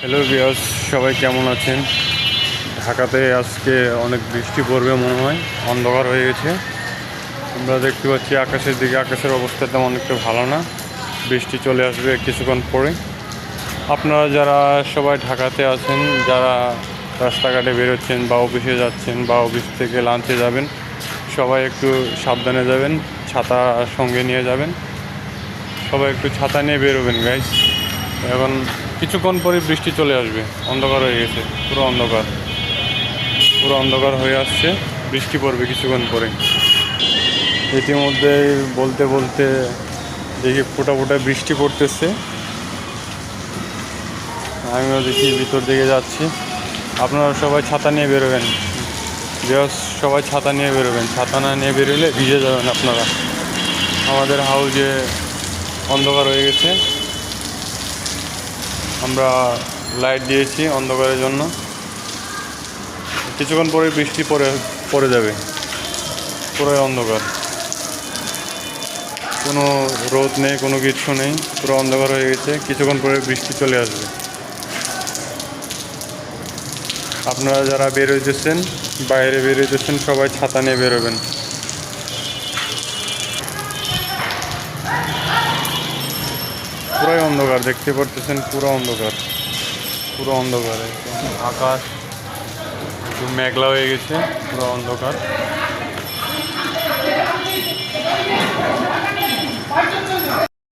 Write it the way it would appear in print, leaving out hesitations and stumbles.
Hello viewers, সবাই কেমন আছেন? ঢাকাতে আজকে অনেক বৃষ্টি পড়বে মনে হয়, অন্ধকার হয়ে গেছে। আমরা দেখতে পাচ্ছি আকাশের দিকে, আকাশের অবস্থা তেমন একটু ভালো না। বৃষ্টি চলে আসবে কিছুক্ষণ পরে। আপনারা যারা সবাই ঢাকাতে আছেন, যারা রাস্তাঘাটে বেরোচ্ছেন বা অফিসে যাচ্ছেন বা অফিস থেকে লাঞ্চে যাবেন, সবাই একটু সাবধানে যাবেন, ছাতা সঙ্গে নিয়ে যাবেন। সবাই একটু ছাতা নিয়ে বেরোবেন গাইস। এখন কিছুক্ষণ পরে বৃষ্টি চলে আসবে, অন্ধকার হয়ে গেছে, পুরো অন্ধকার, পুরো অন্ধকার হয়ে আসছে। বৃষ্টি পড়বে কিছুক্ষণ পরে। ইতিমধ্যে বলতে বলতে দেখি ফোঁটা ফোঁটা বৃষ্টি পড়তেছে। আমিও দেখি ভিতর দিকে যাচ্ছি। আপনারা সবাই ছাতা নিয়ে বেরোবেন, সবাই ছাতা নিয়ে বেরোবেন। ছাতা না নিয়ে বেরোলে ভিজে যাবেন আপনারা। আমাদের হাউজে অন্ধকার হয়ে গেছে, আমরা লাইট দিয়েছি অন্ধকারের জন্য। কিছুক্ষণ পরে বৃষ্টি পড়ে যাবে, পুরো অন্ধকার, কোনো রোদ নেই, কোনো কিছু নেই, পুরো অন্ধকার হয়ে গেছে। কিছুক্ষণ পরে বৃষ্টি চলে আসবে। আপনারা যারা বেরোতেছেন, বাইরে বেরোতেছেন, সবাই ছাতা নিয়ে বেরোবেন। পুরাই অন্ধকার, দেখতে পারতেছেন, পুরো অন্ধকার, পুরো অন্ধকার। আকাশ একটু মেঘলা হয়ে গেছে, পুরো অন্ধকার।